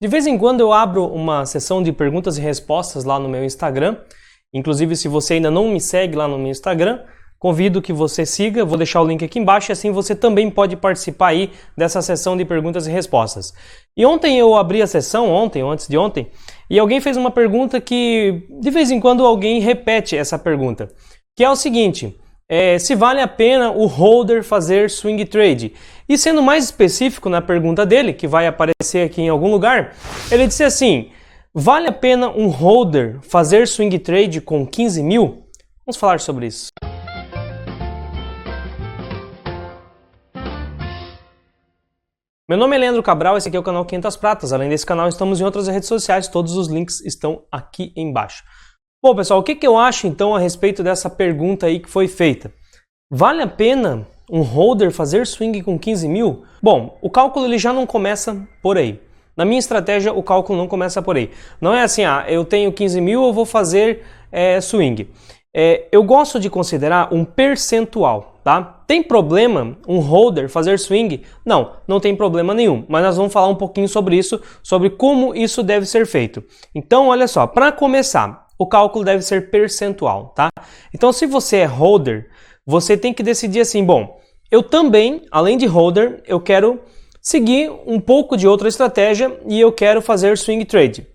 De vez em quando eu abro uma sessão de perguntas e respostas lá no meu Instagram. Inclusive, se você ainda não me segue lá no meu Instagram, convido que você siga, vou deixar o link aqui embaixo e assim você também pode participar aí dessa sessão de perguntas e respostas. E ontem eu abri a sessão, ontem ou antes de ontem, e alguém fez uma pergunta que de vez em quando alguém repete essa pergunta, que é o seguinte: se vale a pena o holder fazer swing trade. E sendo mais específico na pergunta dele, que vai aparecer aqui em algum lugar, ele disse assim: vale a pena um holder fazer swing trade com 15 mil? Vamos falar sobre isso. Meu nome é Leandro Cabral, esse aqui é o canal 500 Pratas. Além desse canal, estamos em outras redes sociais, todos os links estão aqui embaixo. Bom, pessoal, o que eu acho então a respeito dessa pergunta aí que foi feita? Vale a pena um holder fazer swing com 15 mil? Bom, o cálculo ele já não começa por aí. Na minha estratégia, o cálculo não começa por aí. Não é assim, eu tenho 15 mil, eu vou fazer swing. Eu gosto de considerar um percentual, tá? Tem problema um holder fazer swing? Não, não tem problema nenhum. Mas nós vamos falar um pouquinho sobre isso, sobre como isso deve ser feito. Então, olha só, para começar, o cálculo deve ser percentual, tá? Então, se você é holder, você tem que decidir assim, bom, eu também, além de holder, eu quero seguir um pouco de outra estratégia e eu quero fazer swing trade.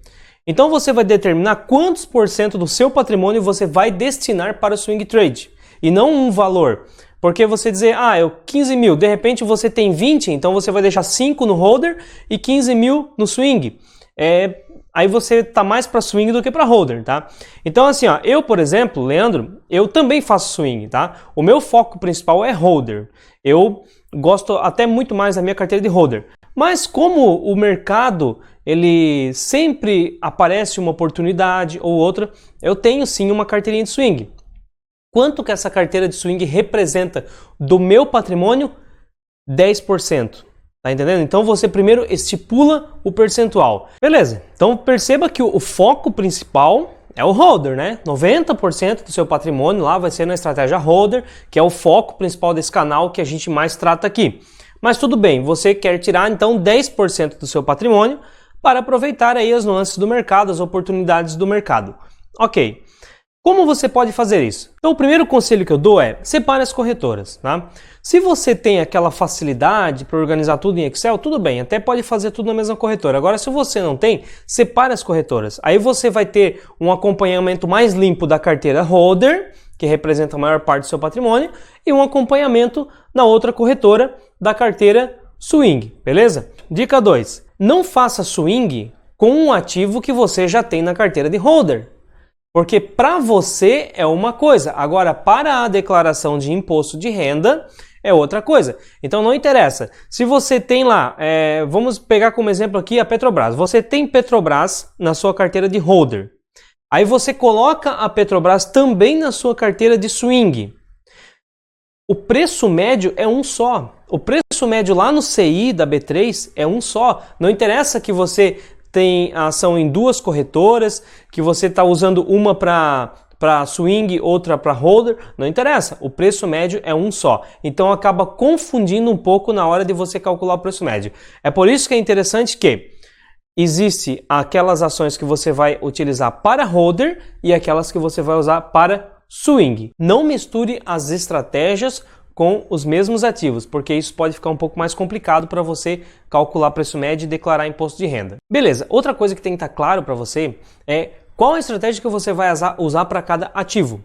Então você vai determinar quantos por cento do seu patrimônio você vai destinar para o swing trade e não um valor. Porque você dizer, eu 15 mil, de repente você tem 20, então você vai deixar 5 no holder e 15 mil no swing. Aí você tá mais para swing do que para holder, tá? Então assim, eu, por exemplo, Leandro, eu também faço swing, tá? O meu foco principal é holder. Eu gosto até muito mais da minha carteira de holder. Mas como o mercado, ele sempre aparece uma oportunidade ou outra, eu tenho sim uma carteirinha de swing. Quanto que essa carteira de swing representa do meu patrimônio? 10%. Tá entendendo? Então você primeiro estipula o percentual. Beleza, então perceba que o foco principal é o holder, né? 90% do seu patrimônio lá vai ser na estratégia holder, que é o foco principal desse canal que a gente mais trata aqui. Mas tudo bem, você quer tirar então 10% do seu patrimônio para aproveitar aí as nuances do mercado, as oportunidades do mercado. Ok. Como você pode fazer isso? Então o primeiro conselho que eu dou é separe as corretoras, tá? Se você tem aquela facilidade para organizar tudo em Excel, tudo bem, até pode fazer tudo na mesma corretora. Agora, se você não tem, separe as corretoras. Aí você vai ter um acompanhamento mais limpo da carteira holder, que representa a maior parte do seu patrimônio, e um acompanhamento na outra corretora da carteira swing, beleza? Dica 2. Não faça swing com um ativo que você já tem na carteira de holder. Porque para você é uma coisa, agora para a declaração de imposto de renda é outra coisa. Então não interessa. Se você tem lá, vamos pegar como exemplo aqui a Petrobras. Você tem Petrobras na sua carteira de holder. Aí você coloca a Petrobras também na sua carteira de swing. O preço médio é um só. O preço médio lá no CI da B3 é um só. Não interessa que você tem a ação em duas corretoras, que você está usando uma para swing, outra para holder, não interessa, o preço médio é um só. Então acaba confundindo um pouco na hora de você calcular o preço médio. É por isso que é interessante que existe aquelas ações que você vai utilizar para holder e aquelas que você vai usar para swing. Não misture as estratégias com os mesmos ativos, porque isso pode ficar um pouco mais complicado para você calcular preço médio e declarar imposto de renda. Beleza, outra coisa que tem que estar claro para você é qual a estratégia que você vai usar para cada ativo.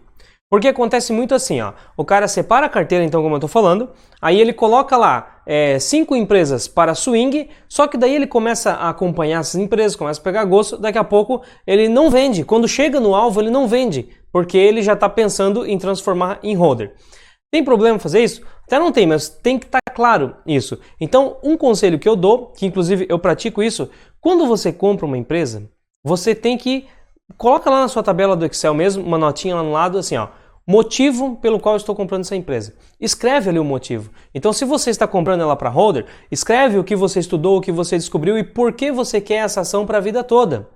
Porque acontece muito assim, o cara separa a carteira, então como eu estou falando, aí ele coloca lá 5 empresas para swing, só que daí ele começa a acompanhar essas empresas, começa a pegar gosto, daqui a pouco ele não vende. Quando chega no alvo ele não vende, porque ele já está pensando em transformar em holder. Tem problema fazer isso? Até não tem, mas tem que estar claro isso. Então, um conselho que eu dou, que inclusive eu pratico isso, quando você compra uma empresa, você tem que, coloca lá na sua tabela do Excel mesmo, uma notinha lá no lado, assim, motivo pelo qual eu estou comprando essa empresa. Escreve ali o motivo. Então, se você está comprando ela para holder, escreve o que você estudou, o que você descobriu e por que você quer essa ação para a vida toda.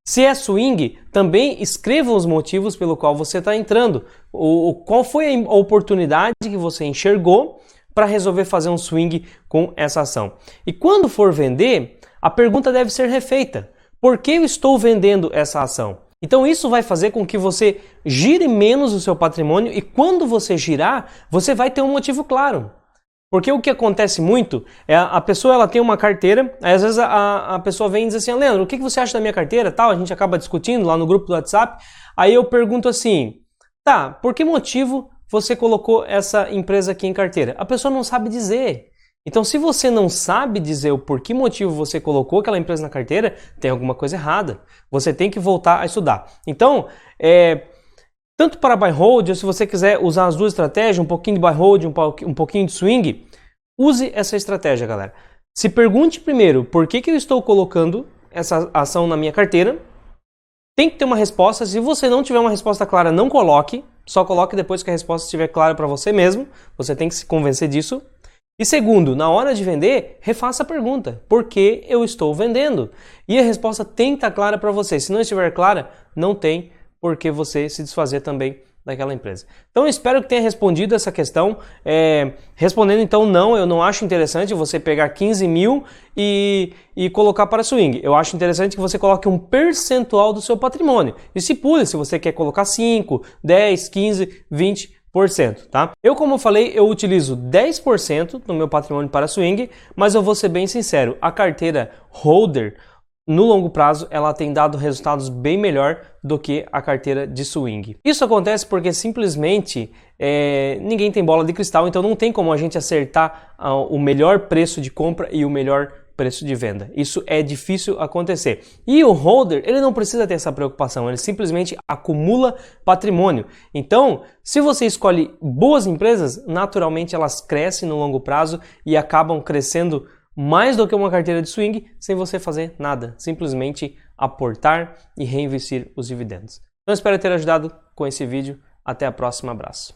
Se é swing, também escreva os motivos pelo qual você está entrando. Qual foi a oportunidade que você enxergou para resolver fazer um swing com essa ação. E quando for vender, a pergunta deve ser refeita. Por que eu estou vendendo essa ação? Então isso vai fazer com que você gire menos o seu patrimônio e quando você girar, você vai ter um motivo claro. Porque o que acontece muito é a pessoa ela tem uma carteira, aí às vezes a pessoa vem e diz assim, Leandro, o que você acha da minha carteira? Tal, a gente acaba discutindo lá no grupo do WhatsApp, aí eu pergunto assim, tá, por que motivo você colocou essa empresa aqui em carteira? A pessoa não sabe dizer. Então se você não sabe dizer o por que motivo você colocou aquela empresa na carteira, tem alguma coisa errada. Você tem que voltar a estudar. Então, tanto para buy hold, ou se você quiser usar as duas estratégias, um pouquinho de buy hold, um pouquinho de swing, use essa estratégia, galera. Se pergunte primeiro por que eu estou colocando essa ação na minha carteira. Tem que ter uma resposta. Se você não tiver uma resposta clara, não coloque. Só coloque depois que a resposta estiver clara para você mesmo. Você tem que se convencer disso. E segundo, na hora de vender, refaça a pergunta. Por que eu estou vendendo? E a resposta tem que estar clara para você. Se não estiver clara, não tem por que você se desfazer também daquela empresa. Então eu espero que tenha respondido essa questão. Respondendo então não, eu não acho interessante você pegar 15 mil e colocar para swing. Eu acho interessante que você coloque um percentual do seu patrimônio. E se pule, se você quer colocar 5, 10, 15, 20%. Tá? Eu, como eu falei, eu utilizo 10% do meu patrimônio para swing, mas eu vou ser bem sincero, a carteira holder, no longo prazo, ela tem dado resultados bem melhor do que a carteira de swing. Isso acontece porque simplesmente ninguém tem bola de cristal, então não tem como a gente acertar o melhor preço de compra e o melhor preço de venda. Isso é difícil acontecer. E o holder, ele não precisa ter essa preocupação, ele simplesmente acumula patrimônio. Então, se você escolhe boas empresas, naturalmente elas crescem no longo prazo e acabam crescendo mais do que uma carteira de swing sem você fazer nada, simplesmente aportar e reinvestir os dividendos. Então, espero ter ajudado com esse vídeo. Até a próxima, abraço.